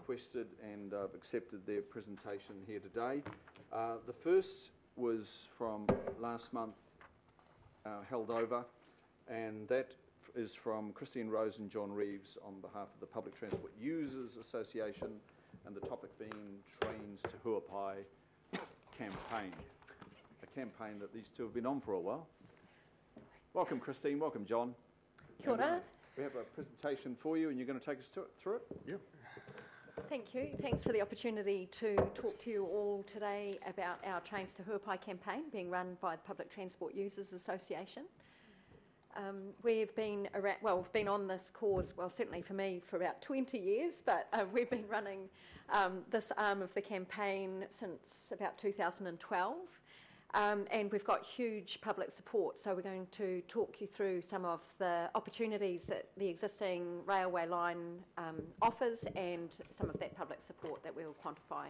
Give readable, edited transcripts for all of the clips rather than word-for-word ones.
requested, and I've accepted their presentation here today. The first was from last month, held over, and that is from Christine Rose and John Reeves on behalf of the Public Transport Users Association, and the topic being Trains to Huapai campaign, a campaign that these two have been on for a while. Welcome, Christine. Welcome, John. Kia ora. We have a presentation for you, and you're going to take us through it? Yep. Thank you. Thanks for the opportunity to talk to you all today about our Trains to Huapai campaign being run by the Public Transport Users Association. We've been on this cause, well, certainly for me, for about 20 years, but we've been running this arm of the campaign since about 2012. And we've got huge public support, so we're going to talk you through some of the opportunities that the existing railway line offers and some of that public support that we'll quantify.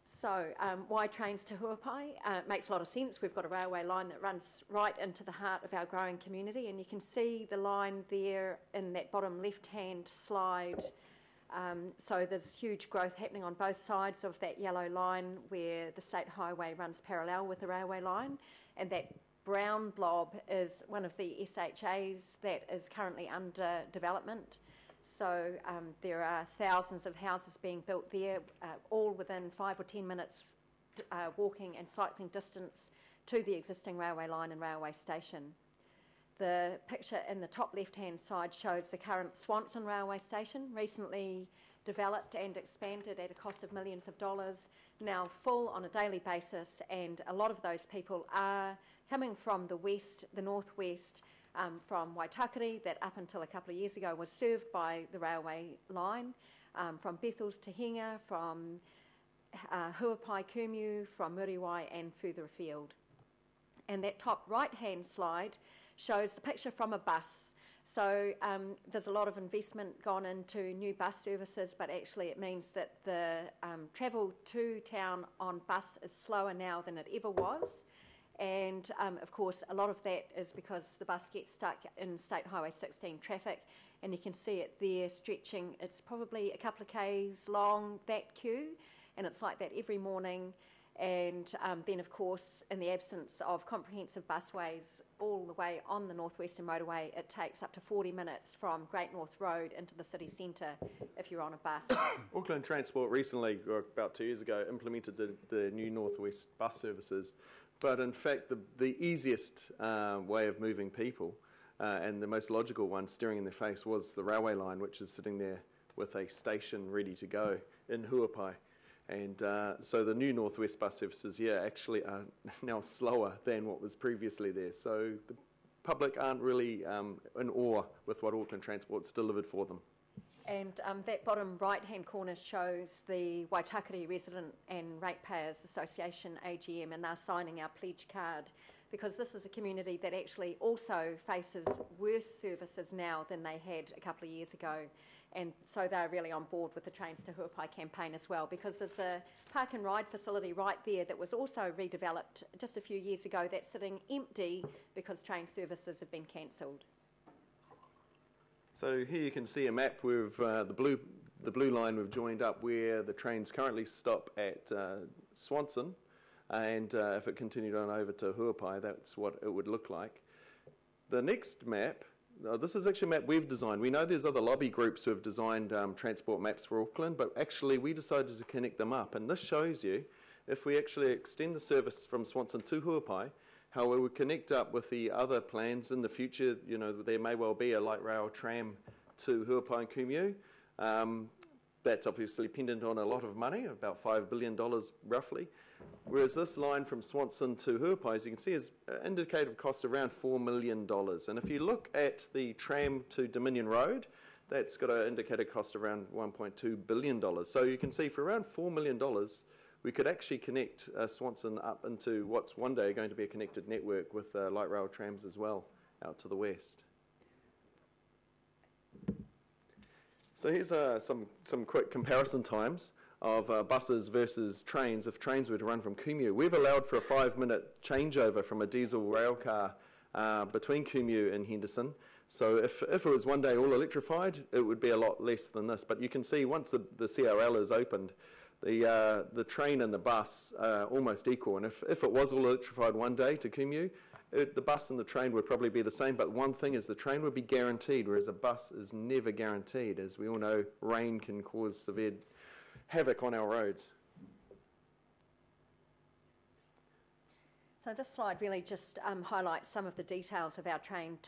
So, why Trains to Huapai? It makes a lot of sense. We've got a railway line that runs right into the heart of our growing community, and you can see the line there in that bottom left-hand slide. So there's huge growth happening on both sides of that yellow line where the state highway runs parallel with the railway line, and that brown blob is one of the SHAs that is currently under development. So there are thousands of houses being built there, all within 5 or 10 minutes walking and cycling distance to the existing railway line and railway station. The picture in the top left-hand side shows the current Swanson railway station, recently developed and expanded at a cost of millions of dollars, now full on a daily basis, and a lot of those people are coming from the west, the northwest, from Waitakere, that up until a couple of years ago was served by the railway line, from Bethells to Hinga, from Huapai Kumeu, from Muriwai and further afield. And that top right-hand slide shows the picture from a bus. So there's a lot of investment gone into new bus services, but actually it means that the travel to town on bus is slower now than it ever was. And of course, a lot of that is because the bus gets stuck in State Highway 16 traffic, and you can see it there stretching. It's probably a couple of k's long, that queue, and it's like that every morning. And then, of course, in the absence of comprehensive busways all the way on the Northwestern Motorway, it takes up to 40 minutes from Great North Road into the city centre if you're on a bus. Auckland Transport recently, or about 2 years ago, implemented the new Northwest bus services. But in fact, the easiest way of moving people and the most logical one, staring in their face, was the railway line, which is sitting there with a station ready to go in Huapai. And so the new Northwest bus services, actually are now slower than what was previously there. So the public aren't really in awe with what Auckland Transport's delivered for them. And that bottom right-hand corner shows the Waitakere Resident and Ratepayers Association AGM, and they're signing our pledge card, because this is a community that actually also faces worse services now than they had a couple of years ago. And so they're really on board with the Trains to Huapai campaign as well, because there's a park and ride facility right there that was also redeveloped just a few years ago that's sitting empty because train services have been cancelled. So here you can see a map with the blue line we've joined up where the trains currently stop at Swanson, and if it continued on over to Huapai, that's what it would look like. The next map, this is actually a map we've designed. We know there's other lobby groups who have designed transport maps for Auckland, but actually we decided to connect them up, and this shows you, if we actually extend the service from Swanson to Huapai, how we would connect up with the other plans in the future. You know, there may well be a light rail tram to Huapai and Kumeu. That's obviously pendant on a lot of money, about $5 billion roughly. Whereas this line from Swanson to Huapai, as you can see, is indicative cost around $4 million. And if you look at the tram to Dominion Road, that's got an indicated cost around $1.2 billion. So you can see for around $4 million, we could actually connect Swanson up into what's one day going to be a connected network with light rail trams as well out to the west. So here's some quick comparison times of buses versus trains. If trains were to run from Kumeu, we've allowed for a 5-minute changeover from a diesel rail car between Kumeu and Henderson. So if it was one day all electrified, it would be a lot less than this. But you can see once the CRL is opened, the train and the bus are almost equal. And if it was all electrified one day to Kumeu, the bus and the train would probably be the same. But one thing is the train would be guaranteed, whereas a bus is never guaranteed. As we all know, rain can cause severe havoc on our roads. So this slide really just highlights some of the details of our Trains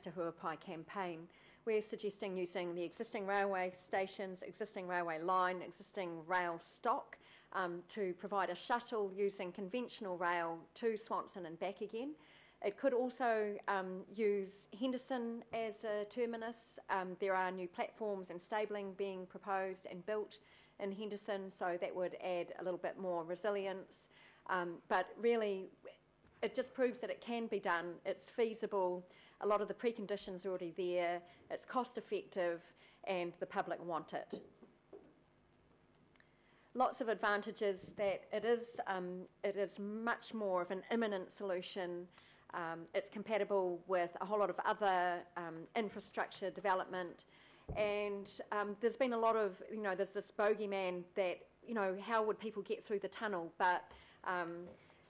to Huapai campaign. We're suggesting using the existing railway stations, existing railway line, existing rail stock to provide a shuttle using conventional rail to Swanson and back again. It could also use Henderson as a terminus. There are new platforms and stabling being proposed and built in Henderson, so that would add a little bit more resilience. But really, it just proves that it can be done, it's feasible, a lot of the preconditions are already there, it's cost effective, and the public want it. Lots of advantages that it is much more of an imminent solution. It's compatible with a whole lot of other infrastructure development, and there's been a lot of, there's this bogeyman that, how would people get through the tunnel, but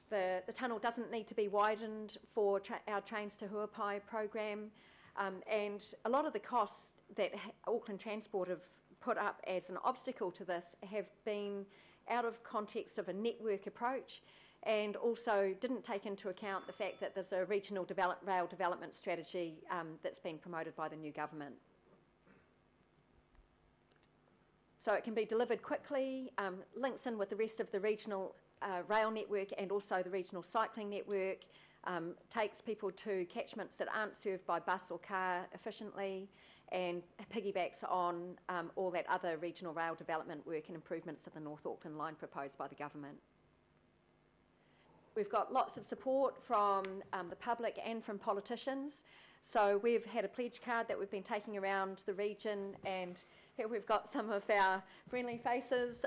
the tunnel doesn't need to be widened for our Trains to Huapai program, and a lot of the costs that Auckland Transport have put up as an obstacle to this have been out of context of a network approach, and also didn't take into account the fact that there's a regional rail development strategy that's been promoted by the new government. So it can be delivered quickly, links in with the rest of the regional rail network and also the regional cycling network, takes people to catchments that aren't served by bus or car efficiently, and piggybacks on all that other regional rail development work and improvements of the North Auckland line proposed by the government. We've got lots of support from the public and from politicians. So we've had a pledge card that we've been taking around the region, and here we've got some of our friendly faces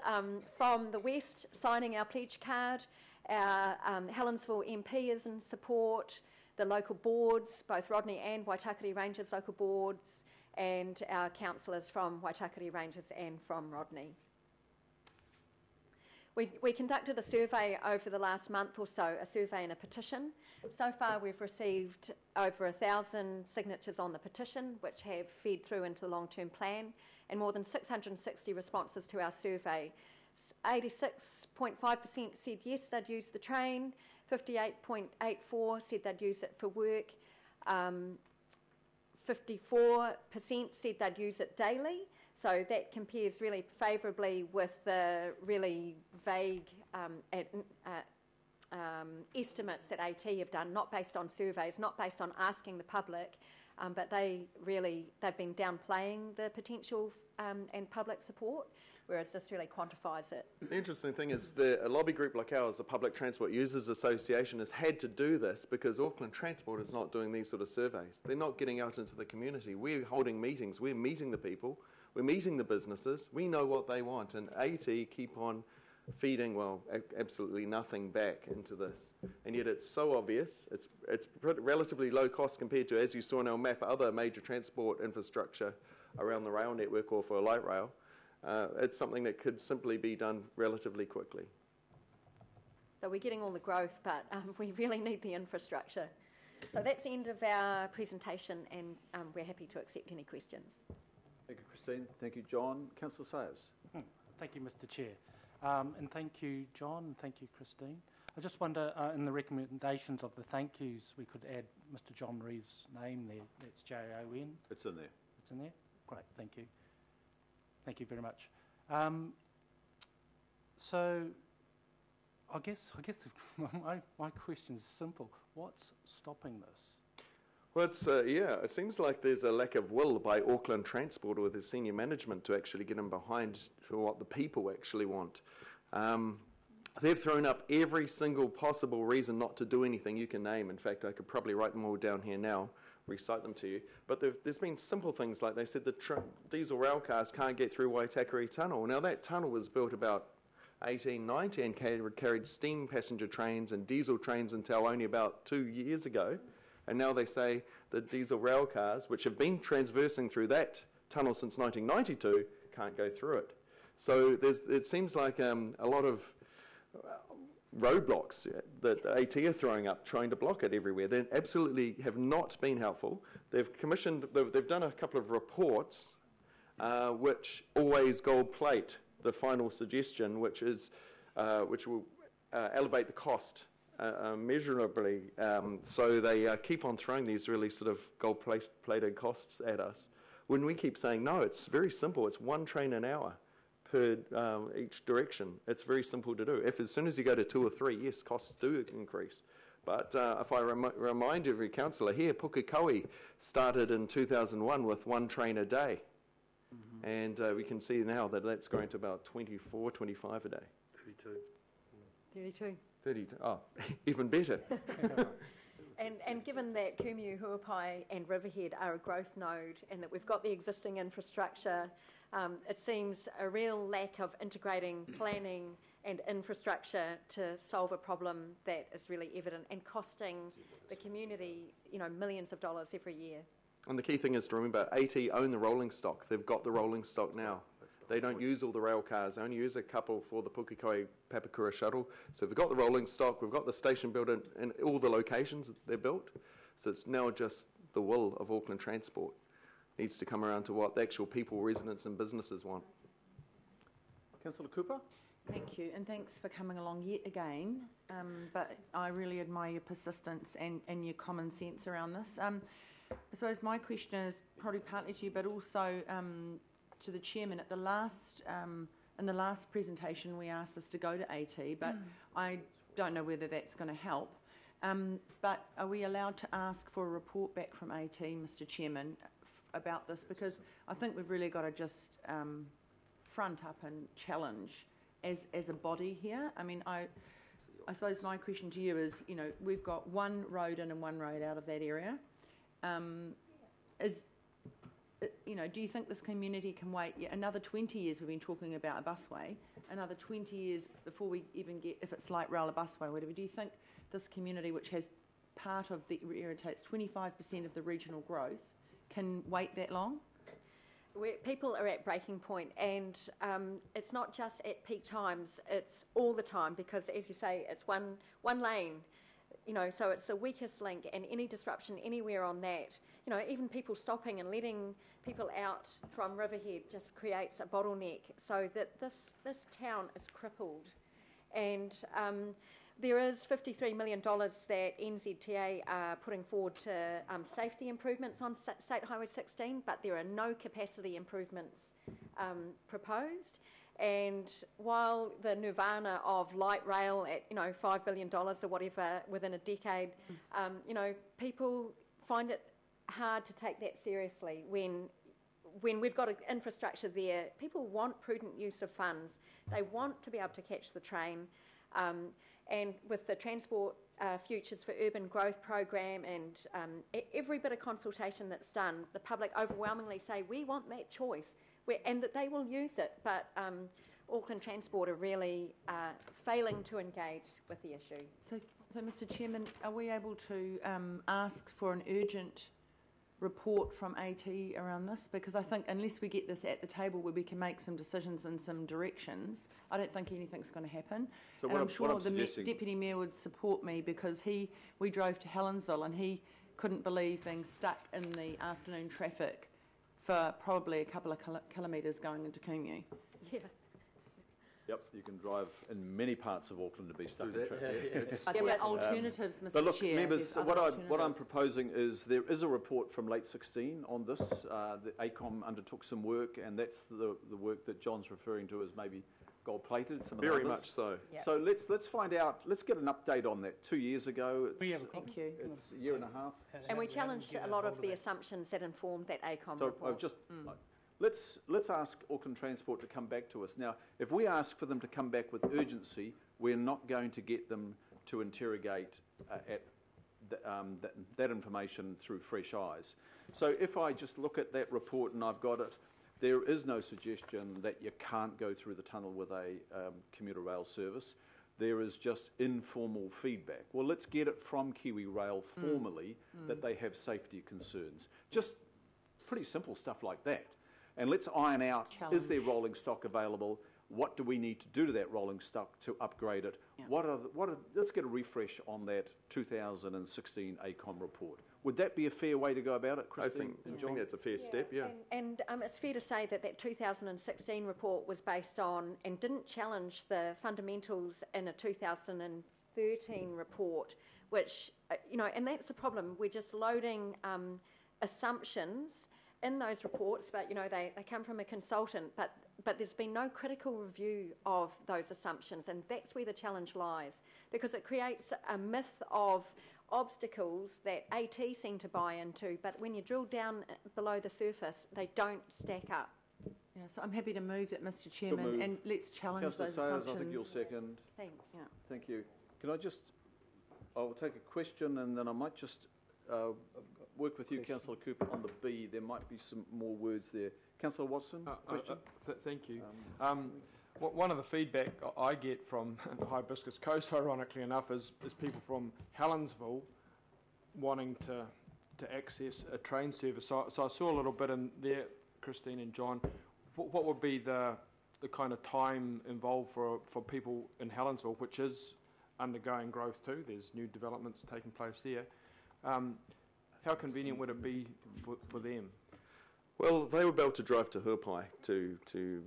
from the West signing our pledge card. Our Helensville MP is in support, the local boards, both Rodney and Waitakere Rangers local boards, and our councillors from Waitakere Rangers and from Rodney. We conducted a survey over the last month or so, a survey and a petition. So far we've received over 1,000 signatures on the petition, which have fed through into the long-term plan, and more than 660 responses to our survey. 86.5% said yes, they'd use the train, 58.84% said they'd use it for work, 54% said they'd use it daily. So that compares really favourably with the really vague estimates that AT have done, not based on surveys, not based on asking the public, but they've been downplaying the potential and public support, whereas this really quantifies it. The interesting thing is a lobby group like ours, the Public Transport Users Association, has had to do this because Auckland Transport is not doing these sort of surveys. They're not getting out into the community. We're holding meetings, we're meeting the people, we're meeting the businesses, we know what they want, and AT keep on feeding, well, absolutely nothing back into this. And yet it's so obvious, it's relatively low cost compared to, as you saw in our map, other major transport infrastructure around the rail network or for light rail. It's something that could simply be done relatively quickly. So we're getting all the growth, but we really need the infrastructure. So that's the end of our presentation, and we're happy to accept any questions. Thank you, Christine. Thank you, John. Councillor Sayers. Thank you, Mr. Chair. And thank you, John, and thank you, Christine. I just wonder, in the recommendations of the thank yous, we could add Mr. John Reeves' name there. That's Jon. It's in there. It's in there? Great, thank you. Thank you very much. So, I guess my question is simple. What's stopping this? Well, it seems like there's a lack of will by Auckland Transport or the senior management to actually get them behind for what the people actually want. They've thrown up every single possible reason not to do anything you can name. In fact, I could probably write them all down here now, recite them to you. But there's been simple things like they said the diesel rail cars can't get through Waitakere Tunnel. Now, that tunnel was built about 1890 and carried steam passenger trains and diesel trains until only about 2 years ago. And now they say the diesel rail cars, which have been transversing through that tunnel since 1992, can't go through it. So it seems like a lot of roadblocks that AT are throwing up, trying to block it everywhere. They absolutely have not been helpful. They've done a couple of reports which always gold plate the final suggestion, which will elevate the cost measurably. So they keep on throwing these really sort of gold-plated costs at us. When we keep saying, no, it's very simple. It's 1 train an hour per each direction. It's very simple to do. If as soon as you go to 2 or 3, yes, costs do increase. But if I remind every councillor here, Pukekohe started in 2001 with 1 train a day. Mm-hmm. And we can see now that that's going to about 24, 25 a day. 32. 32. Oh, even better. And given that Kumeu, Huapai and Riverhead are a growth node and that we've got the existing infrastructure, it seems a real lack of integrating planning and infrastructure to solve a problem that is really evident and costing the community, millions of dollars every year. And the key thing is to remember, AT own the rolling stock. They've got the rolling stock now. They don't use all the rail cars. They only use a couple for the Pukekohe Papakura shuttle. So we've got the rolling stock. We've got the station built in all the locations that they're built. So it's now just the will of Auckland Transport. Needs to come around to what the actual people, residents and businesses want. Councillor Cooper? Thank you, and thanks for coming along yet again. But I really admire your persistence and your common sense around this. I suppose my question is probably partly to you, but also to the chairman. At the last, in the last presentation, we asked us to go to AT, but I don't know whether that's going to help. But are we allowed to ask for a report back from AT, Mr. Chairman, about this? Because I think we've really got to just front up and challenge as a body here. I mean, I suppose my question to you is, we've got 1 road in and 1 road out of that area. Do you think this community can wait another 20 years? We've been talking about a busway, another 20 years before we even get, if it's light rail, a busway, whatever. Do you think this community, which has part of the area, takes 25% of the regional growth, can wait that long? People are at breaking point, and it's not just at peak times, it's all the time, because as you say, it's one lane, so it's the weakest link, and any disruption anywhere on that, even people stopping and letting people out from Riverhead just creates a bottleneck, so that this town is crippled. And there is $53 million that NZTA are putting forward to safety improvements on State Highway 16, but there are no capacity improvements proposed. And while the nirvana of light rail at $5 billion or whatever within a decade, people find it hard to take that seriously when we've got an infrastructure there. People want prudent use of funds. They want to be able to catch the train. And with the Transport Futures for Urban Growth program and every bit of consultation that's done, the public overwhelmingly say, we want that choice, and that they will use it. But Auckland Transport are really failing to engage with the issue. So Mr. Chairman, are we able to ask for an urgent report from AT around this? Because I think unless we get this at the table where we can make some decisions and some directions, I don't think anything's going to happen. So and I'm sure the Deputy Mayor would support me, because we drove to Helensville and he couldn't believe being stuck in the afternoon traffic for probably a couple of kilometres going into Kumeu. Yeah. Yep, you can drive in many parts of Auckland to be stuck in traffic. But there are alternatives, Mr. But look, Chair. members, what I'm proposing is there is a report from late 16 on this. The ACOM undertook some work, and that's the work that John's referring to as maybe gold-plated. Very much so. Yep. So let's find out. Let's get an update on that. 2 years ago, Thank you. it's a year and a half. And we challenged a lot of the assumptions that informed that ACOM So report. I've just let's ask Auckland Transport to come back to us. Now, if we ask for them to come back with urgency, we're not going to get them to interrogate that information through fresh eyes. So if I just look at that report and I've got it, there is no suggestion that you can't go through the tunnel with a commuter rail service. there is just informal feedback. Well, let's get it from Kiwi Rail formally that they have safety concerns. Just pretty simple stuff like that. And let's iron out, is there rolling stock available? What do we need to do to that rolling stock to upgrade it? Yeah. Let's get a refresh on that 2016 ACOM report. Would that be a fair way to go about it, Christine? I think that's a fair step, yeah. And it's fair to say that 2016 report was based on and didn't challenge the fundamentals in a 2013 report, which, and that's the problem. We're just loading assumptions in those reports, but, they come from a consultant, but there's been no critical review of those assumptions, and that's where the challenge lies, because it creates a myth of obstacles that AT seem to buy into, but when you drill down below the surface, they don't stack up. Yeah, so I'm happy to move that, Mr. Chairman, and let's challenge Councillor those Sayers, assumptions. I think you'll second. Thanks. Yeah. Thank you. Can I just, I'll take a question and then I might just work with you, Councillor Cooper, on the B. There might be some more words there. Councillor Watson, question? Thank you. One of the feedback I get from the Hibiscus Coast, ironically enough, is people from Helensville wanting to access a train service. So I saw a little bit in there, Christine and John. What would be the kind of time involved for people in Helensville, which is undergoing growth too? There's new developments taking place there. How convenient would it be for them? Well, they would be able to drive to Huapai to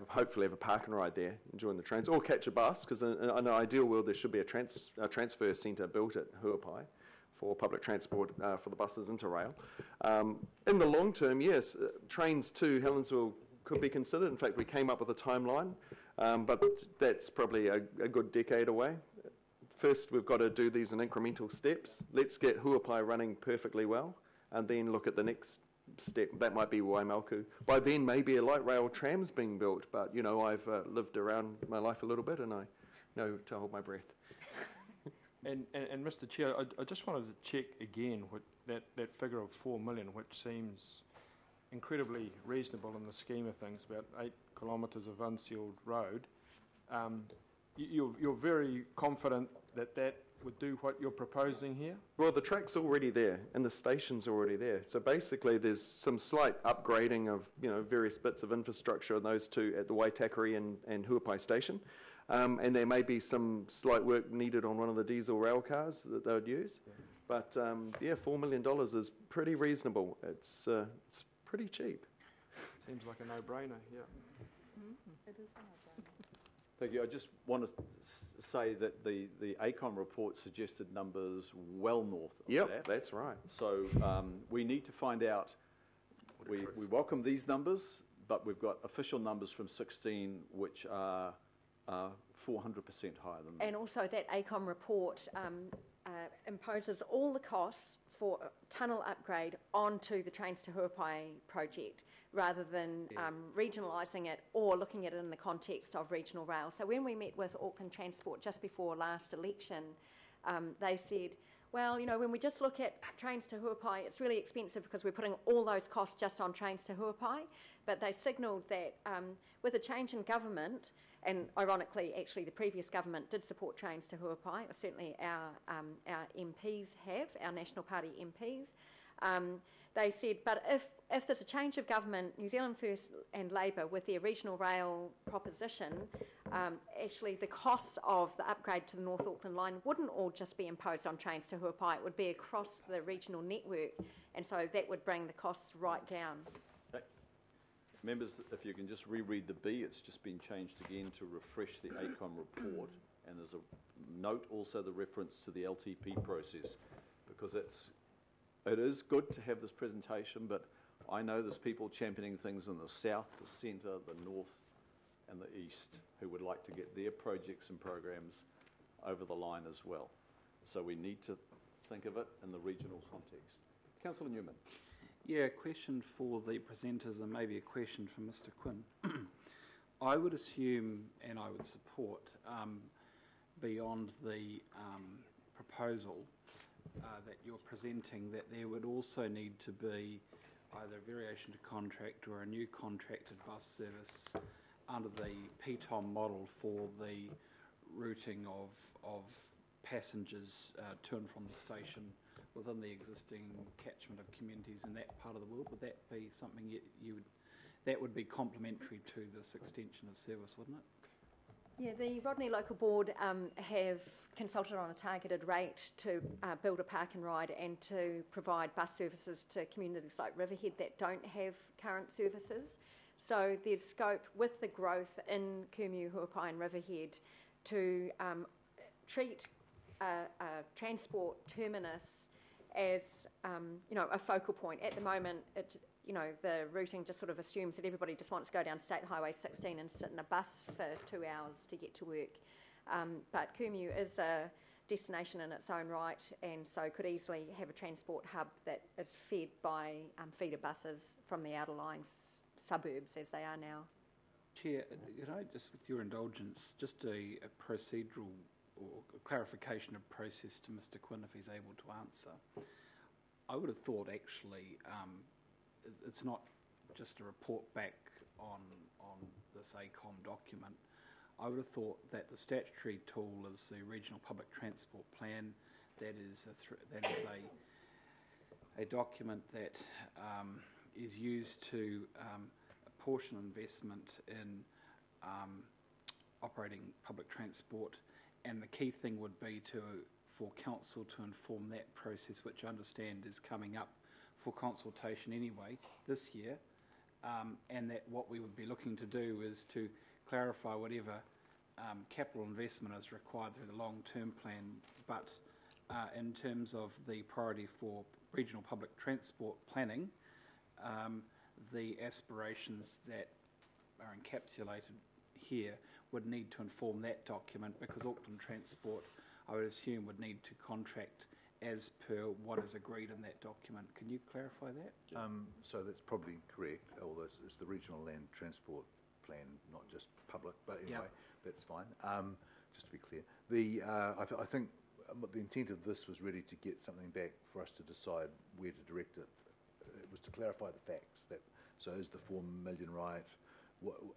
hopefully have a park and ride there and join the trains, or catch a bus, because in an ideal world there should be a transfer centre built at Huapai for public transport for the buses into rail. In the long term, yes, trains to Helensville could be considered. In fact, we came up with a timeline, but that's probably a good decade away. First, we've got to do these in incremental steps. Let's get Huapai running perfectly well, and then look at the next step. That might be Waimalku. By then, maybe a light rail tram's being built, but, I've lived around my life a little bit, and I know to hold my breath. And Mr. Chair, I just wanted to check again with that figure of 4 million, which seems incredibly reasonable in the scheme of things, about 8 kilometres of unsealed road. You're very confident that would do what you're proposing here? Well, the track's already there, and the station's already there. So basically, there's some slight upgrading of various bits of infrastructure on those two at the Waitakere and Huapai station, and there may be some slight work needed on one of the diesel rail cars that they would use. Yeah. But $4 million is pretty reasonable. It's pretty cheap. Seems like a no-brainer. Yeah. It is a no-brainer. Thank you. I just want to say that the ACOM report suggested numbers well north of that. Yep, that's right. So we need to find out. We welcome these numbers, but we've got official numbers from 16 which are 400% higher than that. And also that ACOM report imposes all the costs for tunnel upgrade onto the Trains to Huapai project, rather than regionalising it or looking at it in the context of regional rail. So when we met with Auckland Transport just before last election, they said, well, when we just look at Trains to Huapai, it's really expensive because we're putting all those costs just on Trains to Huapai. But they signalled that with a change in government, and ironically, actually, the previous government did support Trains to Huapai, or certainly our MPs have, our National Party MPs. They said, but if there's a change of government, New Zealand First and Labour, with their regional rail proposition, actually the costs of the upgrade to the North Auckland line wouldn't all just be imposed on Trains to Huapai, it would be across the regional network, and so that would bring the costs right down. Okay. Members, if you can just reread the B, it's just been changed again to refresh the ACOM report, and there's a note also the reference to the LTP process, because it is good to have this presentation, but I know there's people championing things in the south, the centre, the north and the east who would like to get their projects and programs over the line as well. So we need to think of it in the regional context. Councillor Newman. Yeah, a question for the presenters and maybe a question for Mr. Quinn. I would assume, and I would support, beyond the proposal that you're presenting, that there would also need to be either a variation to contract or a new contracted bus service under the PTOM model for the routing of passengers to and from the station within the existing catchment of communities in that part of the world? Would that be something that would be complementary to this extension of service, wouldn't it? Yeah, the Rodney Local Board have consulted on a targeted rate to build a park and ride and to provide bus services to communities like Riverhead that don't have current services. So there's scope with the growth in Kumeu, Huapai and Riverhead to treat a transport terminus as a focal point. At the moment, the routing just sort of assumes that everybody just wants to go down State Highway 16 and sit in a bus for 2 hours to get to work. But Kumeu is a destination in its own right, and so could easily have a transport hub that is fed by feeder buses from the outer lines suburbs as they are now. Chair, just with your indulgence, just a procedural or a clarification of process to Mr. Quinn if he's able to answer. I would have thought actually it's not just a report back on this ACOM document. I would have thought that the statutory tool is the Regional Public Transport Plan. That is a document that is used to apportion investment in operating public transport, and the key thing would be for council to inform that process, which I understand is coming up for consultation anyway this year, and that what we would be looking to do is to clarify whatever capital investment is required through the long-term plan, but in terms of the priority for regional public transport planning, the aspirations that are encapsulated here would need to inform that document, because Auckland Transport, I would assume, would need to contract as per what is agreed in that document. Can you clarify that? So that's probably correct, although it's the Regional Land Transport Plan, not just public, but anyway, that's fine. Just to be clear, I think the intent of this was really to get something back for us to decide where to direct it. It was to clarify the facts. So is the 4 million right?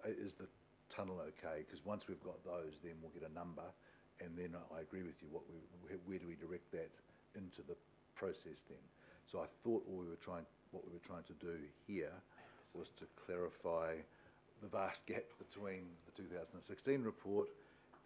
Is the tunnel okay? Because once we've got those, then we'll get a number, and then I agree with you. Where do we direct that into the process then? So I thought what we were trying to do here was to clarify the vast gap between the 2016 report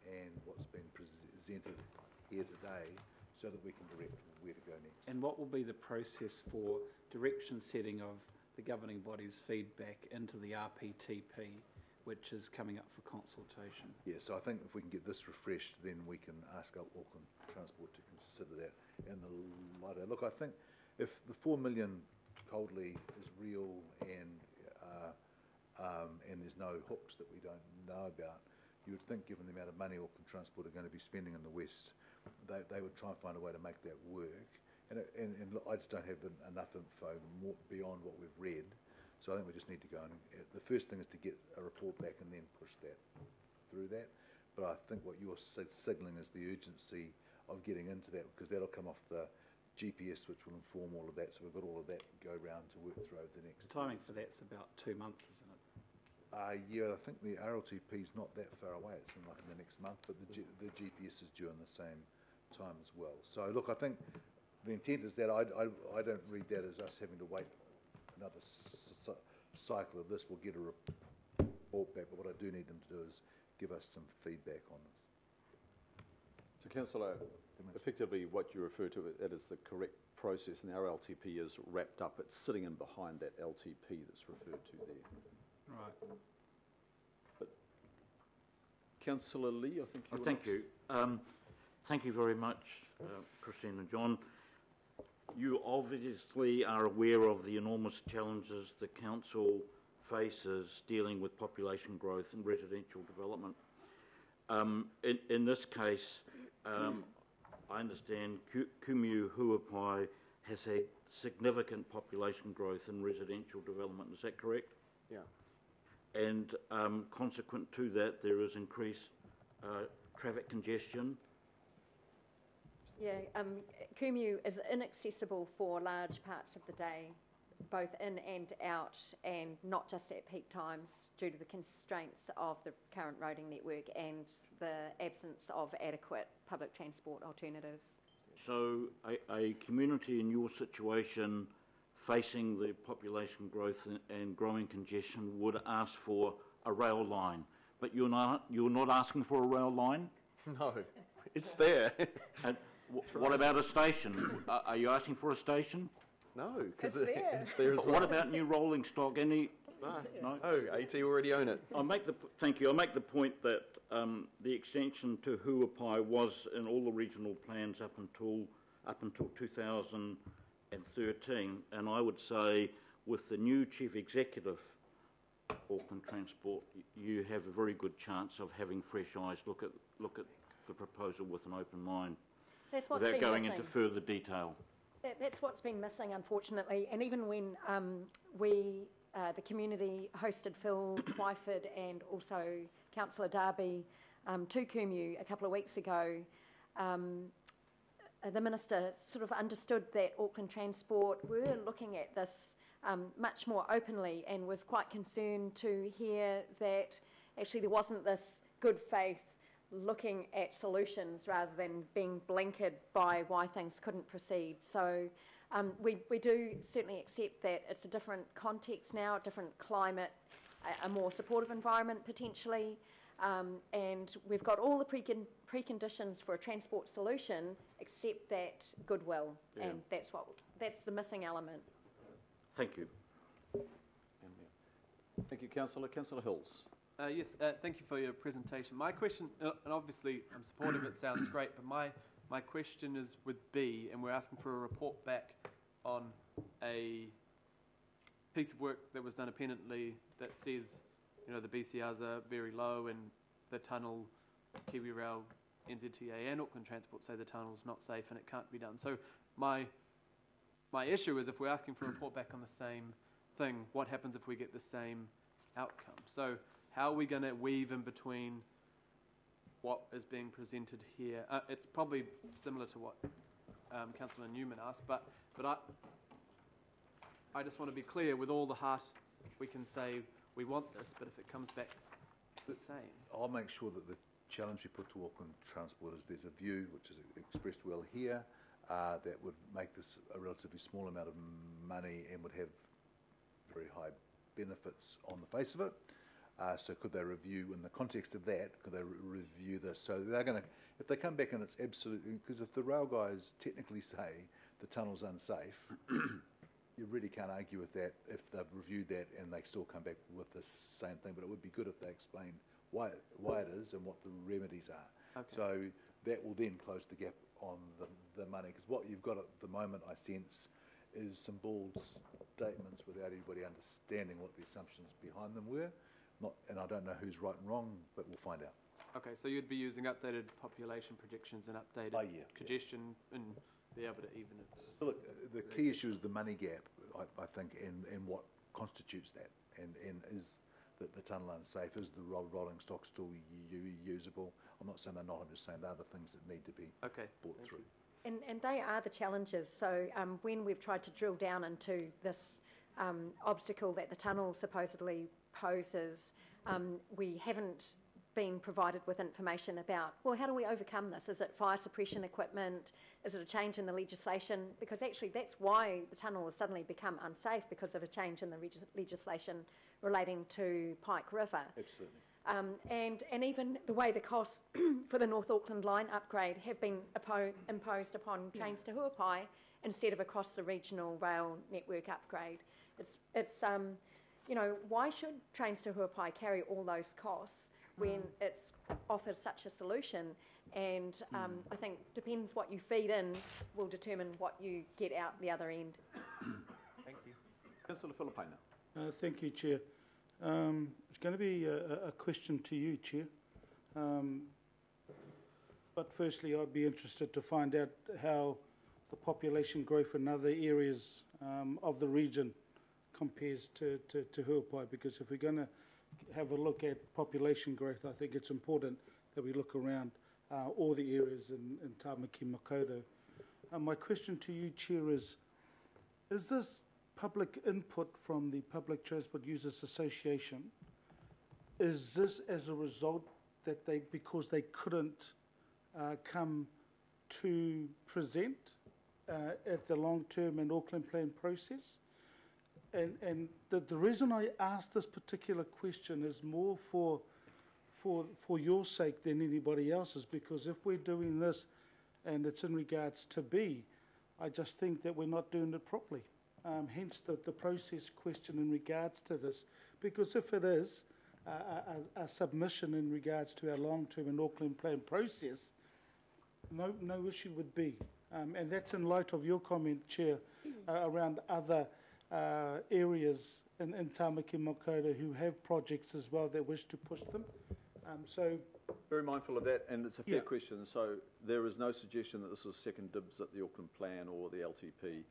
and what's been presented here today, so that we can direct where to go next. And what will be the process for direction setting of the governing body's feedback into the RPTP, which is coming up for consultation? Yeah, so I think if we can get this refreshed, then we can ask Auckland Transport to consider that in the light of. Look, I think if the 4 million coldly is real and there's no hooks that we don't know about, you would think, given the amount of money Auckland Transport are going to be spending in the West, they would try and find a way to make that work. And look, I just don't have enough info beyond what we've read. So I think we just need to go and the first thing is to get a report back and then push that through that. But I think what you're signalling is the urgency of getting into that, because that'll come off the GPS, which will inform all of that. So we've got all of that to go round to work through over the next. The timing for that's about 2 months, isn't it? Yeah, I think the RLTP is not that far away. It's in the next month, but the GPS is due in the same time as well. So look, I think the intent is that I don't read that as us having to wait another cycle of this. We'll get a report back, but what I do need them to do is give us some feedback on this. So, Councillor, effectively what you refer to it as the correct process, and our LTP is wrapped up. It's sitting in behind that LTP that's referred to there. Right. But Councillor Lee, I think you were thank next. you. Thank you very much, Christine and John. You obviously are aware of the enormous challenges the council faces dealing with population growth and residential development. In this case, I understand Kumeu Huapai has had significant population growth and residential development. Is that correct? Yeah. And consequent to that, there is increased traffic congestion. Yeah, Kumeu is inaccessible for large parts of the day. both in and out, and not just at peak times due to the constraints of the current roading network and the absence of adequate public transport alternatives. So a community in your situation facing the population growth and growing congestion would ask for a rail line, but you're not asking for a rail line? No, it's there. And what about a station? Are you asking for a station? No, because It's there. it's there as well. What about new rolling stock? Any? No. Oh, AT already own it. Thank you. I make the point that the extension to Huapai was in all the regional plans up until 2013, and I would say with the new chief executive, Auckland Transport, you have a very good chance of having fresh eyes look at the proposal with an open mind, That's what's without been going missing. into further detail. That's what's been missing, unfortunately. And even when the community hosted Phil Twyford and also Councillor Darby to Kumeu a couple of weeks ago, the Minister sort of understood that Auckland Transport were looking at this much more openly and was quite concerned to hear that actually there wasn't this good faith looking at solutions rather than being blankered by why things couldn't proceed. So we do certainly accept that it's a different context now, a different climate, a more supportive environment potentially, and we've got all the preconditions for a transport solution except that goodwill, and that's the missing element. Thank you. Thank you, Councillor. Councillor Hills. Yes, thank you for your presentation. My question, and obviously I'm supportive, it sounds great, but my question is with B, and we're asking for a report back on a piece of work that was done independently that says, you know, the BCRs are very low and the tunnel, Kiwi Rail, NZTA and Auckland Transport say the tunnel's not safe and it can't be done. So my issue is if we're asking for a report back on the same thing, what happens if we get the same outcome? So how are we going to weave in between what is being presented here? It's probably similar to what Councillor Newman asked, but I just want to be clear, with all the heart we can say we want this, but if it comes back the same. I'll make sure that the challenge we put to Auckland Transport is there's a view which is expressed well here that would make this a relatively small amount of money and would have very high benefits on the face of it. So could they review, in the context of that, could they review this? So they're going to, if they come back and it's absolutely, because if the rail guys technically say the tunnel's unsafe, you really can't argue with that if they've reviewed that and they still come back with the same thing. But it would be good if they explain why it is and what the remedies are. Okay. So that will then close the gap on the money. Because what you've got at the moment, I sense, is some bald statements without anybody understanding what the assumptions behind them were. And I don't know who's right and wrong, but we'll find out. Okay, so you'd be using updated population projections and updated congestion and be able to even it. So look, the key issue is the money gap, I think, and what constitutes that. And is that the tunnel unsafe? Is the rolling stock still usable? I'm not saying they're not, I'm just saying there are the things that need to be brought through. And they are the challenges. So when we've tried to drill down into this obstacle that the tunnel supposedly poses, we haven't been provided with information about, well, how do we overcome this? Is it fire suppression equipment? Is it a change in the legislation? Because actually that's why the tunnel has suddenly become unsafe, because of a change in the legislation relating to Pike River. Absolutely. And even the way the costs for the North Auckland line upgrade have been imposed upon trains to Huapai instead of across the regional rail network upgrade. It's you know, why should trains to Huapai carry all those costs when it's offers such a solution? And I think depends what you feed in will determine what you get out the other end. Thank you. Councillor Filipino. Thank you, Chair. It's going to be a question to you, Chair. But firstly, I'd be interested to find out how the population growth in other areas of the region compares to Huapai, because if we're going to have a look at population growth, I think it's important that we look around all the areas in Tamaki Makaurau. My question to you, Chair, is this public input from the Public Transport Users Association, is this as a result that because they couldn't come to present at the long-term and Auckland Plan process? And the reason I asked this particular question is more for your sake than anybody else's, because if we're doing this and it's in regards to B, I just think that we're not doing it properly. Hence the process question in regards to this, because if it is a submission in regards to our long-term and Auckland Plan process, no issue would be. And that's in light of your comment, Chair, around other areas in Tamaki Makaurau who have projects as well that wish to push them. So very mindful of that, and it's a fair Yeah. question. So there is no suggestion that this is second dibs at the Auckland Plan or the LTP.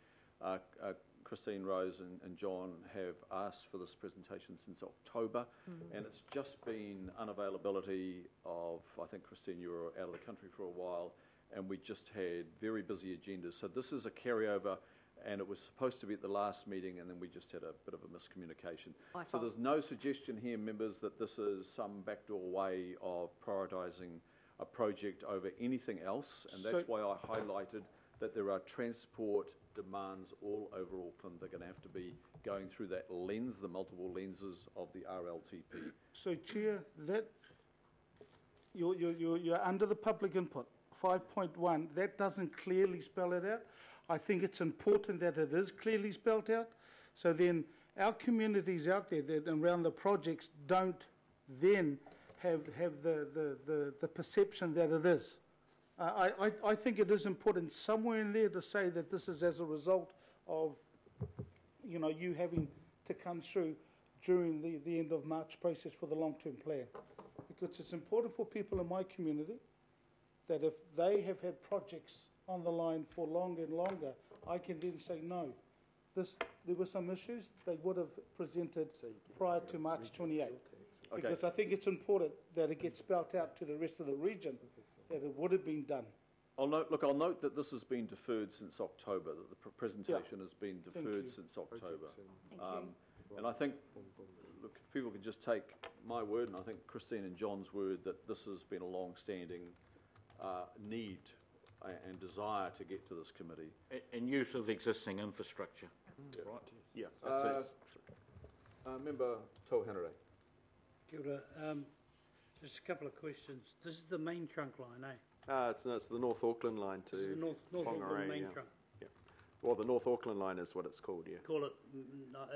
Christine, Rose and John have asked for this presentation since October, and it's just been unavailability of, I think, Christine, you were out of the country for a while, and we just had very busy agendas. So this is a carryover, and it was supposed to be at the last meeting, and then we just had a bit of a miscommunication. So there's no suggestion here, members, that this is some backdoor way of prioritising a project over anything else, and that's So- why I highlighted that there are transport demands all over Auckland. They're going to have to be going through that lens, the multiple lenses of the RLTP. So, Chair, that you're under the public input, 5.1, that doesn't clearly spell it out. I think it's important that it is clearly spelled out, so then our communities out there that around the projects don't then have the perception that it is. I think it is important somewhere in there to say that this is as a result of, you having to come through during the end of March process for the long-term plan. Because it's important for people in my community that if they have had projects on the line for longer and longer, I can then say, no, there were some issues they would have presented prior to March 28. Okay. Because I think it's important that it gets spelt out to the rest of the region that it would have been done. I'll note that this has been deferred since October, that the presentation has been Thank deferred you. since October. Thank you. And I think, look, if people can just take my word, and I think Christine and John's word, that this has been a long-standing need and desire to get to this committee. And use of existing infrastructure. Right? Yeah. Member Tohanere. Kia ora. Just a couple of questions. This is the main trunk line, eh? It's the North Auckland line to This is the North Auckland Whangarei, main yeah. trunk. Well, the North Auckland line is what it's called, yeah. Call it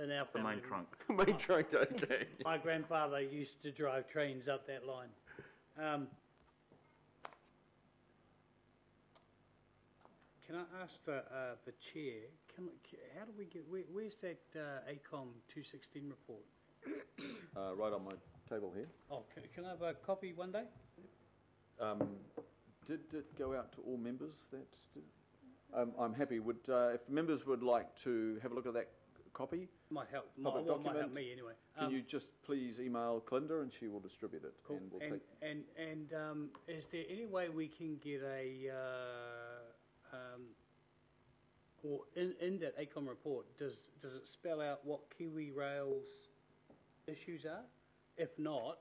in our The family. main trunk. Main trunk, okay. My grandfather used to drive trains up that line. Can I ask the chair? How do we get? Where's that ACOM 216 report? Right on my table here. Oh, can I have a copy one day? Did it go out to all members? I'm happy. If members would like to have a look at that copy, Might help. Public Might help document. me anyway. can you just please email Clinda and she will distribute it? Cool. And we'll And, take. is there any way we can get or in that ACOM report, does it spell out what Kiwi Rail's issues are? If not,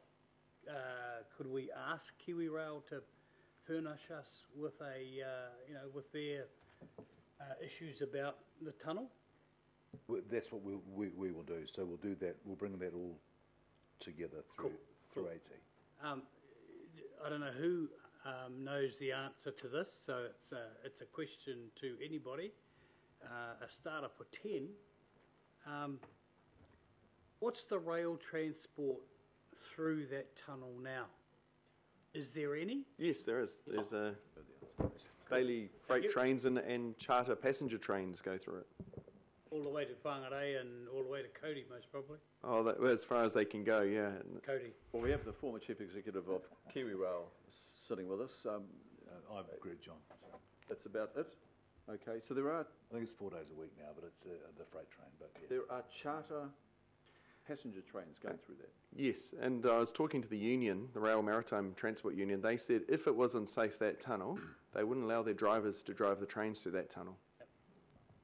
could we ask Kiwi Rail to furnish us with with their issues about the tunnel? That's what we will do. So we'll do that. We'll bring that all together through AT. I don't know who knows the answer to this, so it's a question to anybody. A starter for 10. What's the rail transport through that tunnel now? Is there any? Yes, there is. There's daily freight trains and charter passenger trains go through it. All the way to Whangarei and all the way to Cody, most probably. Oh, as far as they can go, yeah. Cody. Well, we have the former chief executive of Kiwi Rail sitting with us. I've agreed, John. That's about it. Okay, so there are I think it's 4 days a week now, but it's the freight train. But yeah. there are charter passenger trains going through that. Yes, and I was talking to the union, the Rail Maritime Transport Union. They said if it wasn't safe, that tunnel, they wouldn't allow their drivers to drive the trains through that tunnel.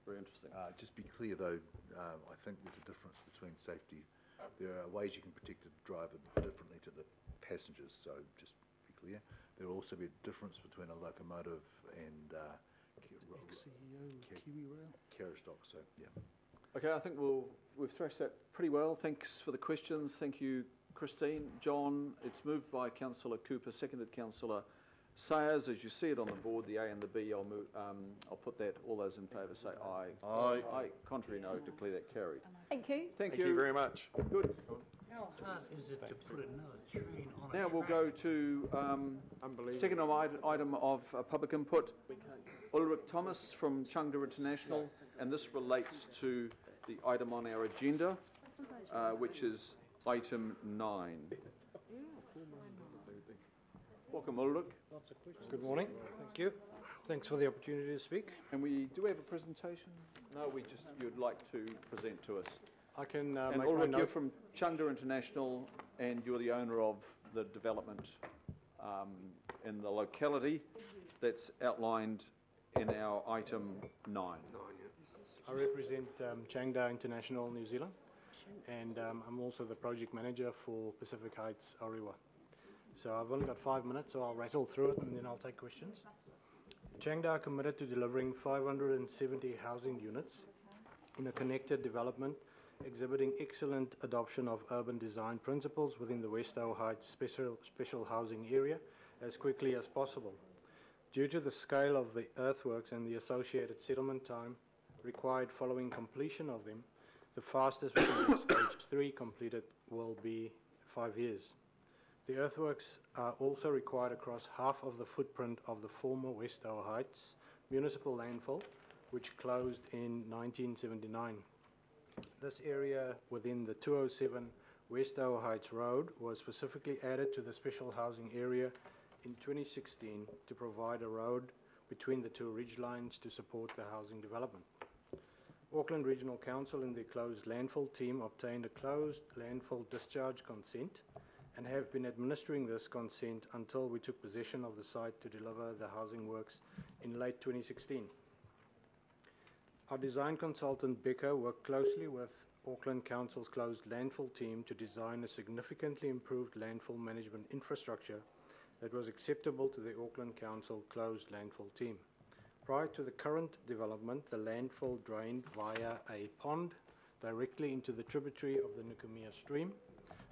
Very interesting. Just be clear though, I think there's a difference between safety. There are ways you can protect the driver differently to the passengers, so just be clear. There will also be a difference between a locomotive and Kiwi Rail. carriage dock, so yeah. Okay, I think we've thrashed that pretty well. Thanks for the questions. Thank you, Christine. John, it's moved by Councillor Cooper, seconded Councillor Sayers. As you see it on the board, the A and the B, I'll put that. All those in favour say aye. Aye. Aye. Contrary, no. Declare that carried. Thank you. Thank you very much. Good. How hard is it to put another train on a Now we'll go to second item of public input. Ulrich Thomas from Chengda International, and this relates to the item on our agenda, which is item 9. Welcome, Ulrich. Good morning. Thank you. Thanks for the opportunity to speak. And we do we have a presentation? No, you'd like to present to us. I can And make Ulrich, my you're note. from Chengda International, and you're the owner of the development in the locality that's outlined in our item 9. I represent Chengda International New Zealand, and I'm also the project manager for Pacific Heights Orewa. So I've only got 5 minutes, so I'll rattle through it and then I'll take questions. Chengda are committed to delivering 570 housing units in a connected development exhibiting excellent adoption of urban design principles within the Westover Heights special housing area as quickly as possible. Due to the scale of the earthworks and the associated settlement time required following completion of them, the fastest we can get stage 3 completed will be 5 years. The earthworks are also required across half of the footprint of the former Westover Heights municipal landfill, which closed in 1979. This area within the 207 Westover Heights Road was specifically added to the special housing area in 2016 to provide a road between the two ridge lines to support the housing development. Auckland Regional Council and the closed landfill team obtained a closed landfill discharge consent and have been administering this consent until we took possession of the site to deliver the housing works in late 2016. Our design consultant Becker worked closely with Auckland Council's closed landfill team to design a significantly improved landfill management infrastructure that was acceptable to the Auckland Council closed landfill team. Prior to the current development, the landfill drained via a pond directly into the tributary of the Nukumia stream,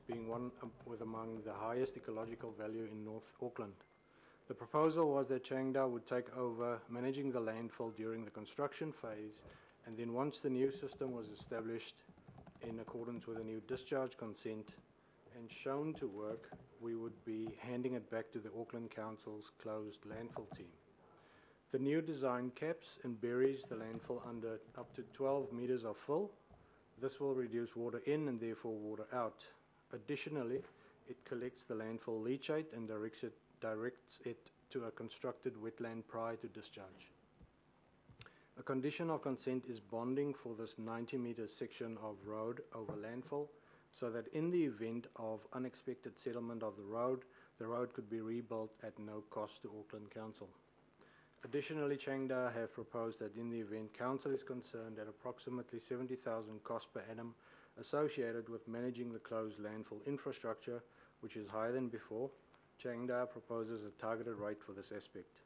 being one with among the highest ecological value in North Auckland. The proposal was that Chengda would take over managing the landfill during the construction phase, and then once the new system was established in accordance with a new discharge consent and shown to work, we would be handing it back to the Auckland Council's closed landfill team. The new design caps and buries the landfill under up to 12 metres of fill. This will reduce water in and therefore water out. Additionally, it collects the landfill leachate and directs it to a constructed wetland prior to discharge. A condition of consent is bonding for this 90-metre section of road over landfill, so that in the event of unexpected settlement of the road could be rebuilt at no cost to Auckland Council. Additionally, Chengda have proposed that in the event Council is concerned at approximately 70,000 cost per annum associated with managing the closed landfill infrastructure, which is higher than before, Chengda proposes a targeted rate for this aspect.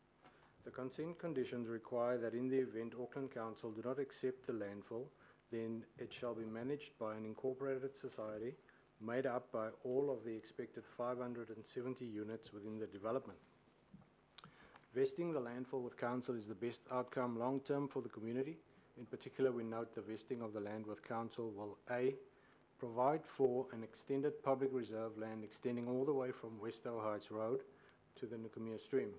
The consent conditions require that in the event Auckland Council do not accept the landfill, then it shall be managed by an incorporated society made up by all of the expected 570 units within the development. Vesting the landfill with Council is the best outcome long-term for the community. In particular, we note the vesting of the land with Council will A, provide for an extended public reserve land extending all the way from Westover Heights Road to the Nukumia stream.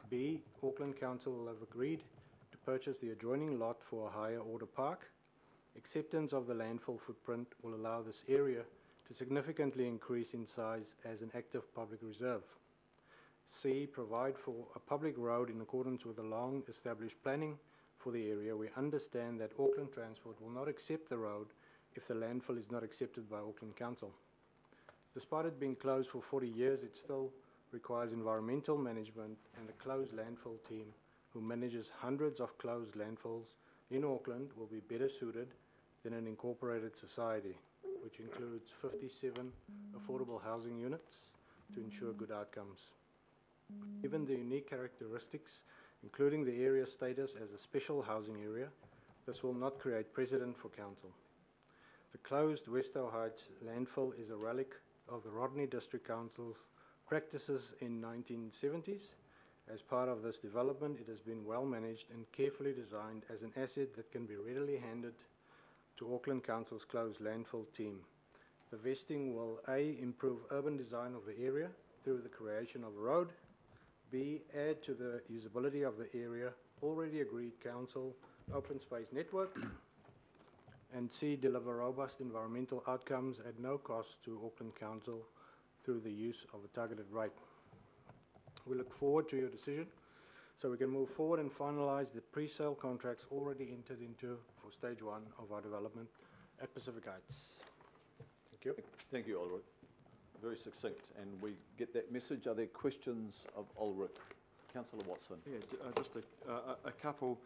B, Auckland Council will have agreed to purchase the adjoining lot for a higher order park. Acceptance of the landfill footprint will allow this area to significantly increase in size as an active public reserve. C, provide for a public road in accordance with the long-established planning for the area. We understand that Auckland Transport will not accept the road if the landfill is not accepted by Auckland Council. Despite it being closed for 40 years, it still requires environmental management, and the closed landfill team, who manages hundreds of closed landfills in Auckland, will be better suited than an incorporated society, which includes 57 affordable housing units to ensure good outcomes. Given the unique characteristics, including the area status as a special housing area, this will not create precedent for council. The closed Westow Heights landfill is a relic of the Rodney District Council's practices in 1970s. As part of this development, it has been well managed and carefully designed as an asset that can be readily handed to Auckland Council's closed landfill team. The vesting will A, improve urban design of the area through the creation of a road, B, add to the usability of the area already agreed council open space network, and C, deliver robust environmental outcomes at no cost to Auckland Council through the use of a targeted rate. We look forward to your decision so we can move forward and finalise the pre-sale contracts already entered into for stage 1 of our development at Pacific Heights. Thank you. Thank you, Ulrich. Very succinct, and we get that message. Are there questions of Ulrich? Councillor Watson. Yeah, just a couple.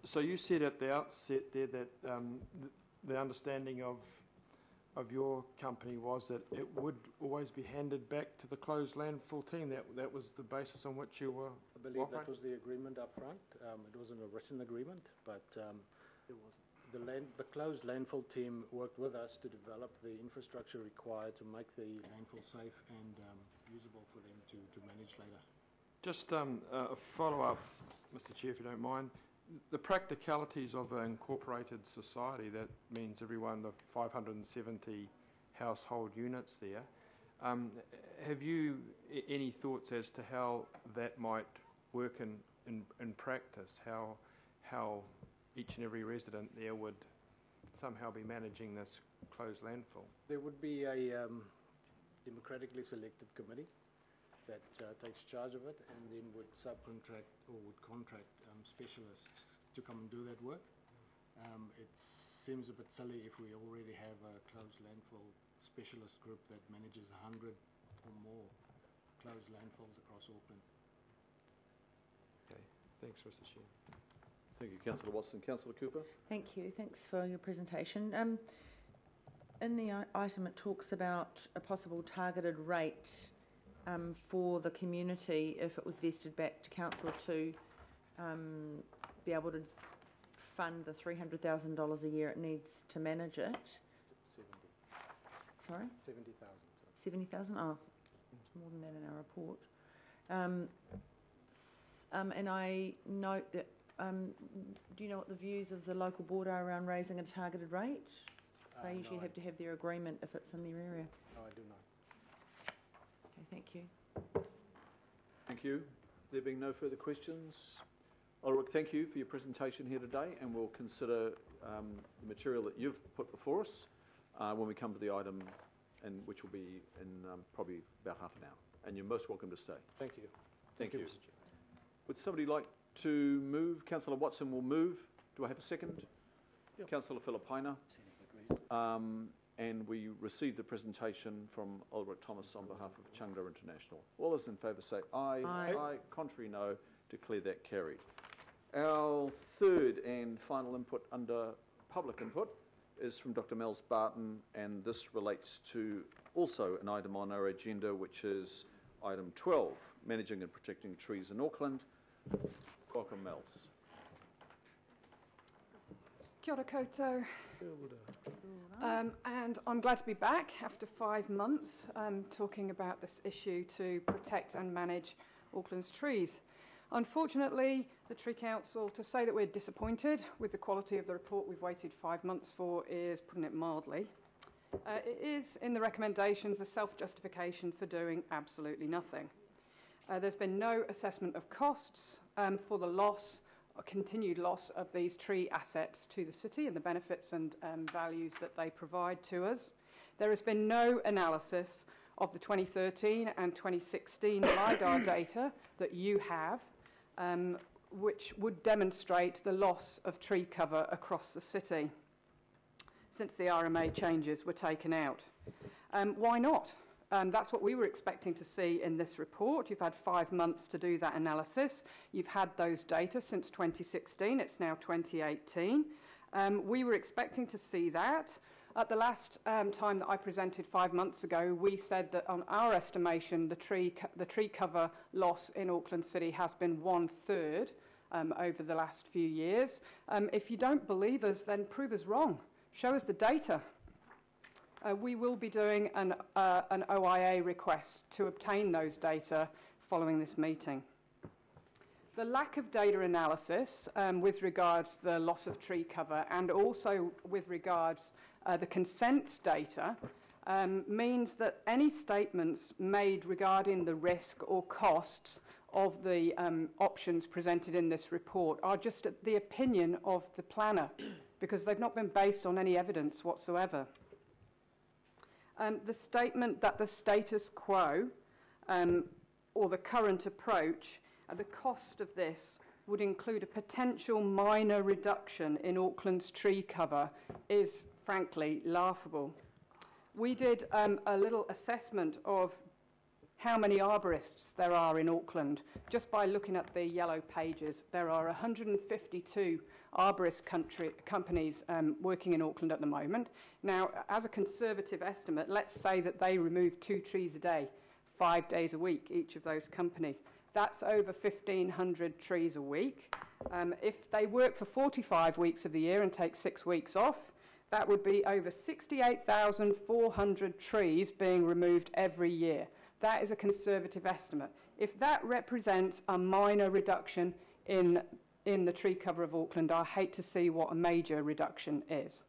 So you said at the outset there that the understanding of your company was that it would always be handed back to the closed landfill team. That was the basis on which you were I believe operating? that was the agreement up front. It wasn't a written agreement, but It wasn't. the closed landfill team worked with us to develop the infrastructure required to make the landfill safe and usable for them to manage later. Just a follow-up, Mr. Chair, if you don't mind. The practicalities of an incorporated society, that means everyone, the 570 household units there. Have you any thoughts as to how that might work in practice? How each and every resident there would somehow be managing this closed landfill? There would be a democratically selected committee that takes charge of it and then would subcontract or would contract specialists to come and do that work. It seems a bit silly if we already have a closed landfill specialist group that manages 100 or more closed landfills across Auckland. Okay, thanks, Mr. Chair. Thank you, Councillor Watson. Councillor Cooper. Thank you. Thanks for your presentation. In the item, it talks about a possible targeted rate for the community if it was vested back to council to be able to fund the $300,000 a year it needs to manage it. 70. Sorry? 70,000. 70,000? Oh, it's more than that in our report. And I note that, do you know what the views of the local board are around raising a targeted rate? They usually no, have to have their agreement if it's in their area. No, I do not. Okay, thank you. Thank you. There being no further questions, Ulrich, thank you for your presentation here today, and we'll consider the material that you've put before us when we come to the item, and which will be in probably about half an hour. And you're most welcome to stay. Thank you. Thank you. Mr. Chair. Would somebody like to move? Councillor Watson will move. Do I have a second? Yep. Councillor Filipaina. And we received the presentation from Ulrich Thomas on behalf of Changda International. All those in favour say aye. Aye. Aye. Contrary, no. Declare that carried. Our third and final input under public input is from Dr. Mels Barton, and this relates to also an item on our agenda, which is item 12, Managing and Protecting Trees in Auckland. Welcome, Mels. Kia ora koutou. And I'm glad to be back after 5 months talking about this issue to protect and manage Auckland's trees. Unfortunately, the Tree Council, to say that we're disappointed with the quality of the report we've waited 5 months for is putting it mildly. It is, in the recommendations, a self-justification for doing absolutely nothing. There's been no assessment of costs for the loss or continued loss of these tree assets to the city and the benefits and values that they provide to us. There has been no analysis of the 2013 and 2016 LiDAR data that you have, which would demonstrate the loss of tree cover across the city since the RMA changes were taken out. Why not? That's what we were expecting to see in this report. You've had 5 months to do that analysis. You've had those data since 2016. It's now 2018. We were expecting to see that. At the last time that I presented 5 months ago, we said that on our estimation, the tree cover loss in Auckland City has been 1/3 over the last few years. If you don't believe us, then prove us wrong. Show us the data. We will be doing an OIA request to obtain those data following this meeting. The lack of data analysis with regards the loss of tree cover and also with regards the consents data means that any statements made regarding the risk or costs of the options presented in this report are just the opinion of the planner because they've not been based on any evidence whatsoever. The statement that the status quo or the current approach, the cost of this would include a potential minor reduction in Auckland's tree cover is frankly laughable. We did a little assessment of how many arborists there are in Auckland. Just by looking at the yellow pages, there are 152 arborist companies working in Auckland at the moment. Now, as a conservative estimate, let's say that they remove 2 trees a day, 5 days a week, each of those companies. That's over 1,500 trees a week. If they work for 45 weeks of the year and take 6 weeks off, that would be over 68,400 trees being removed every year. That is a conservative estimate. If that represents a minor reduction in the tree cover of Auckland, I hate to see what a major reduction is.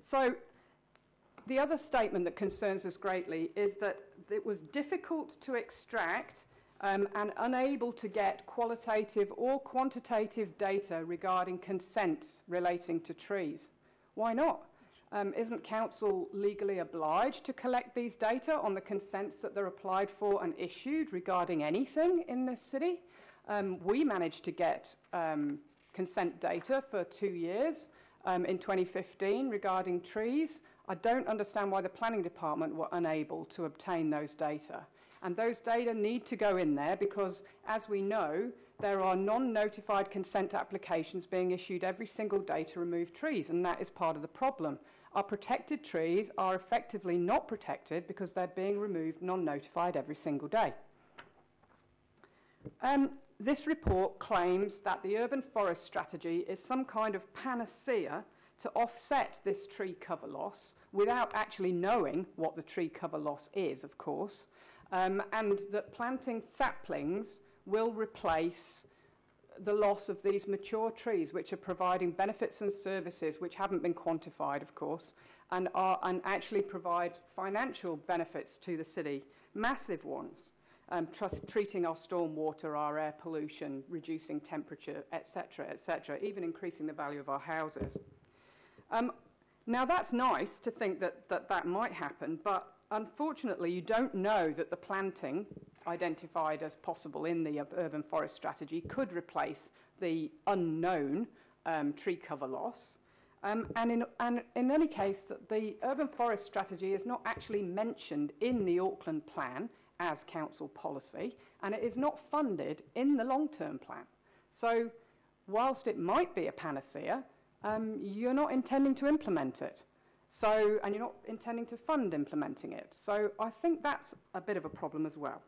So the other statement that concerns us greatly is that it was difficult to extract and unable to get qualitative or quantitative data regarding consents relating to trees. Why not? Isn't council legally obliged to collect these data on the consents that they're applied for and issued regarding anything in this city? We managed to get consent data for 2 years in 2015 regarding trees. I don't understand why the planning department were unable to obtain those data. And those data need to go in there because, as we know, there are non-notified consent applications being issued every single day to remove trees, and that is part of the problem. Our protected trees are effectively not protected because they're being removed non-notified every single day. This report claims that the urban forest strategy is some kind of panacea to offset this tree cover loss without actually knowing what the tree cover loss is, of course, and that planting saplings will replace the loss of these mature trees which are providing benefits and services which haven't been quantified, of course, and actually provide financial benefits to the city, massive ones. Treating our stormwater, our air pollution, reducing temperature, etc., even increasing the value of our houses. Now, that's nice to think that might happen, but unfortunately, you don't know that the planting identified as possible in the urban forest strategy could replace the unknown tree cover loss. And in any case, the urban forest strategy is not actually mentioned in the Auckland plan as council policy, and it is not funded in the long-term plan. So whilst it might be a panacea, you're not intending to implement it. And you're not intending to fund implementing it. So I think that's a bit of a problem as well.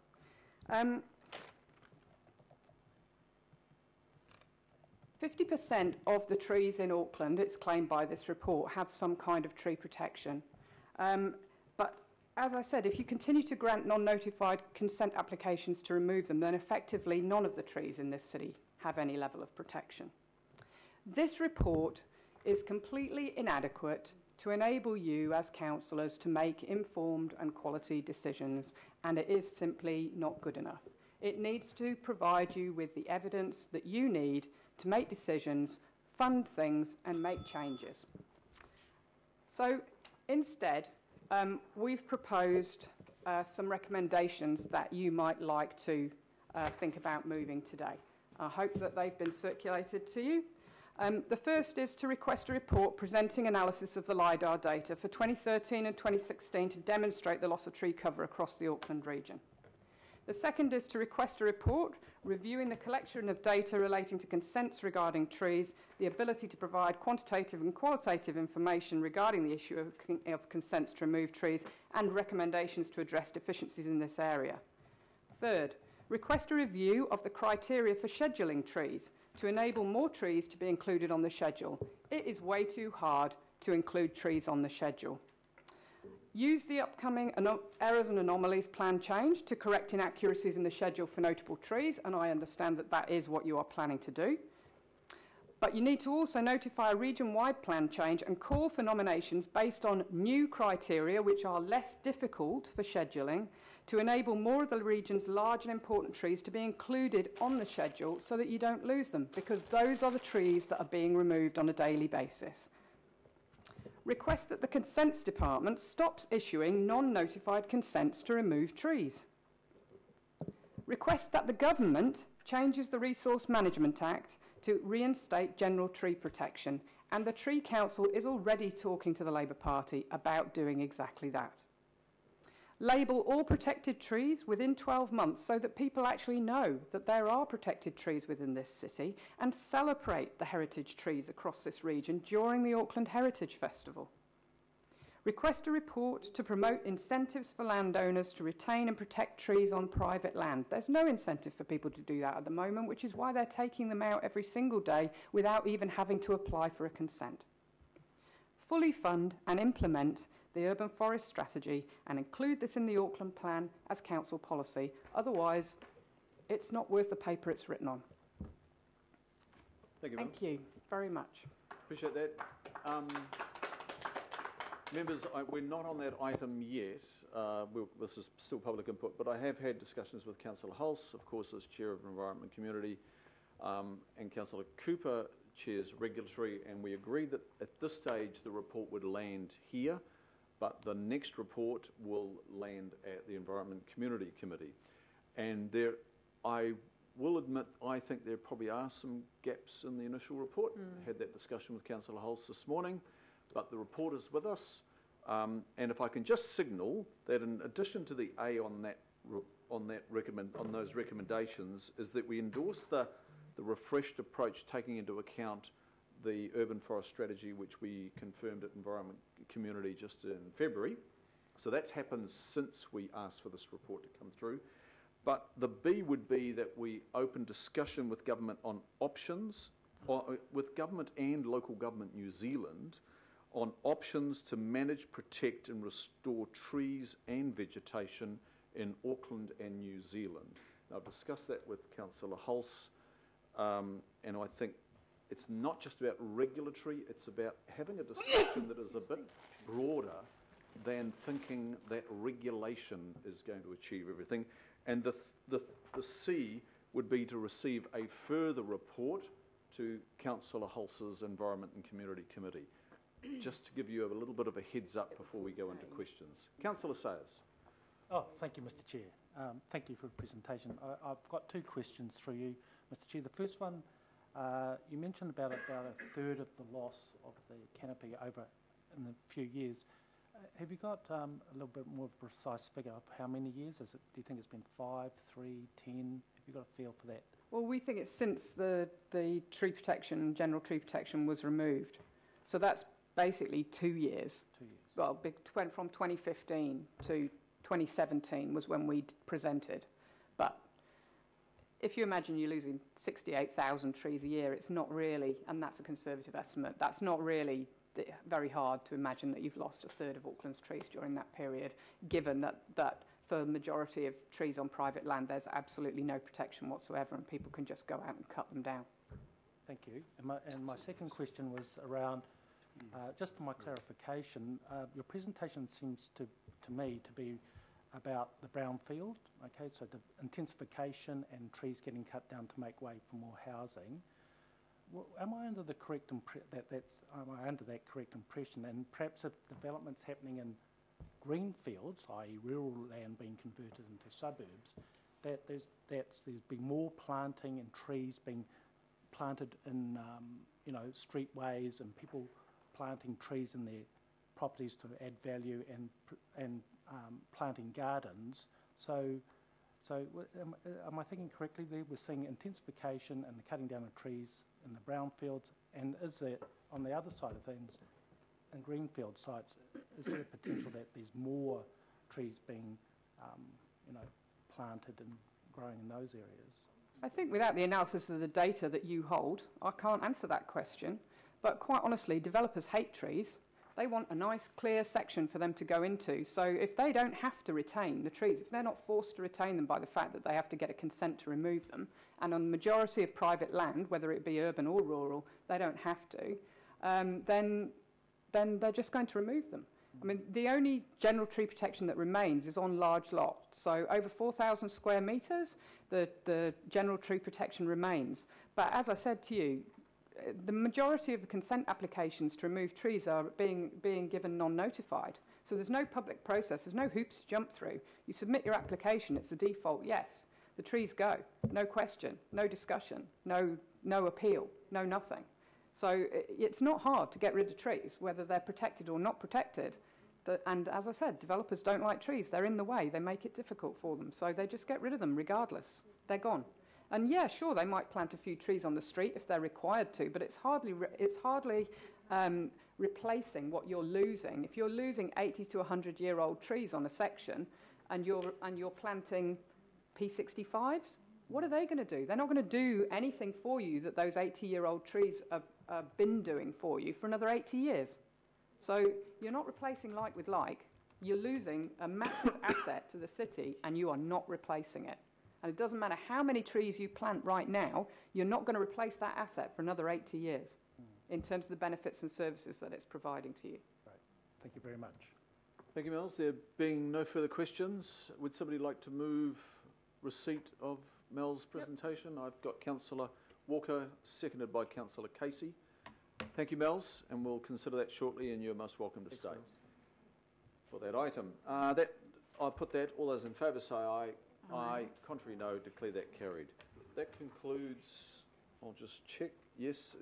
50% of the trees in Auckland, it's claimed by this report, have some kind of tree protection. But as I said, if you continue to grant non-notified consent applications to remove them, then effectively none of the trees in this city have any level of protection. This report is completely inadequate to enable you as councillors to make informed and quality decisions, and it is simply not good enough. It needs to provide you with the evidence that you need to make decisions, fund things, and make changes. So instead, we've proposed some recommendations that you might like to think about moving today. I hope that they've been circulated to you. The first is to request a report presenting analysis of the LiDAR data for 2013 and 2016 to demonstrate the loss of tree cover across the Auckland region. The second is to request a report reviewing the collection of data relating to consents regarding trees, the ability to provide quantitative and qualitative information regarding the issue of consents to remove trees, and recommendations to address deficiencies in this area. Third, request a review of the criteria for scheduling trees to enable more trees to be included on the schedule. It is way too hard to include trees on the schedule. Use the upcoming errors and anomalies plan change to correct inaccuracies in the schedule for notable trees, and I understand that that is what you are planning to do. But you need to also notify a region-wide plan change and call for nominations based on new criteria which are less difficult for scheduling to enable more of the region's large and important trees to be included on the schedule so that you don't lose them, because those are the trees that are being removed on a daily basis. Request that the Consents Department stops issuing non-notified consents to remove trees. Request that the government changes the Resource Management Act to reinstate general tree protection, and the Tree Council is already talking to the Labour Party about doing exactly that. Label all protected trees within 12 months so that people actually know that there are protected trees within this city, and celebrate the heritage trees across this region during the Auckland Heritage Festival. Request a report to promote incentives for landowners to retain and protect trees on private land. There's no incentive for people to do that at the moment, which is why they're taking them out every single day without even having to apply for a consent. Fully fund and implement the urban forest strategy and include this in the Auckland plan as council policy. Otherwise, it's not worth the paper it's written on. Thank you, Thank you very much. Appreciate that. Members, we're not on that item yet. This is still public input, but I have had discussions with Councillor Hulse, of course, as Chair of Environment Community, and Councillor Cooper chairs Regulatory, and we agreed that at this stage the report would land here, but the next report will land at the Environment Community Committee. And I will admit, I think there probably are some gaps in the initial report. I had that discussion with Councillor Hulse this morning, but the report is with us. And if I can just signal that in addition to the A on those recommendations, is that we endorse the refreshed approach taking into account the urban forest strategy, which we confirmed at Environment Community just in February. So that's happened since we asked for this report to come through. But the B would be that we open discussion with government on options, with government and local government New Zealand, on options to manage, protect and restore trees and vegetation in Auckland and New Zealand. Now, I've discussed that with Councillor Hulse, and I think it's not just about regulatory, it's about having a discussion that is a bit broader than thinking that regulation is going to achieve everything. And the C would be to receive a further report to Councillor Hulse's Environment and Community Committee, just to give you a little bit of a heads up before we go into questions. Councillor Sayers. Oh, thank you, Mr. Chair. Thank you for the presentation. I've got two questions through you, Mr. Chair. The first one, you mentioned about a third of the loss of the canopy over in a few years. Have you got a little bit more of a precise figure of how many years? Do you think it's been 5, 3, 10? Have you got a feel for that? Well, we think it's since the tree protection, general tree protection was removed. So that's basically 2 years. 2 years. Well, it went from 2015 to 2017 was when we presented. But if you imagine you're losing 68,000 trees a year, it's not really, and that's a conservative estimate, that's not really very hard to imagine that you've lost a third of Auckland's trees during that period, given that for the majority of trees on private land, there's absolutely no protection whatsoever, and people can just go out and cut them down. Thank you. And my second question was around, just for my clarification, your presentation seems to me to be about the brownfield, okay, so the intensification and trees getting cut down to make way for more housing. Am I under the correct impression? And perhaps if development's happening in green fields, i.e. rural land being converted into suburbs, that there's been more planting and trees being planted in streetways, and people planting trees in their properties to add value and planting gardens. So So am I thinking correctly there? We're seeing intensification and the cutting down of trees in the brownfields, and is there, on the other side of things, in greenfield sites, is there a potential that there's more trees being, planted and growing in those areas? I think without the analysis of the data that you hold, I can't answer that question. But quite honestly, developers hate trees. They want a nice, clear section for them to go into. So if they don't have to retain the trees, if they're not forced to retain them by the fact that they have to get a consent to remove them, and on the majority of private land, whether it be urban or rural, they don't have to, then they're just going to remove them. I mean, the only general tree protection that remains is on large lots. So over 4,000 square metres, the general tree protection remains. But as I said to you, the majority of the consent applications to remove trees are being given non-notified. So there's no public process, there's no hoops to jump through. You submit your application, it's a default yes. The trees go, no question, no discussion, no appeal, no nothing. So it's not hard to get rid of trees, whether they're protected or not protected. And as I said, developers don't like trees. They're in the way. They make it difficult for them. So they just get rid of them regardless. They're gone. And yeah, sure, they might plant a few trees on the street if they're required to, but it's hardly replacing what you're losing. If you're losing 80 to 100-year-old trees on a section and you're planting P65s, what are they going to do? They're not going to do anything for you that those 80-year-old trees have been doing for you for another 80 years. So you're not replacing like with like. You're losing a massive asset to the city and you are not replacing it. And it doesn't matter how many trees you plant right now, you're not going to replace that asset for another 80 years in terms of the benefits and services that it's providing to you. Right. Thank you very much. Thank you, Mel's. There being no further questions, would somebody like to move receipt of Mel's presentation? Yep. I've got Councillor Walker, seconded by Councillor Casey. Thank you, Mel's, and we'll consider that shortly, and you're most welcome to stay for that item. I'll put that. All those in favour say aye. Aye. Contrary, no. Declare that carried. That concludes. I'll just check. Yes.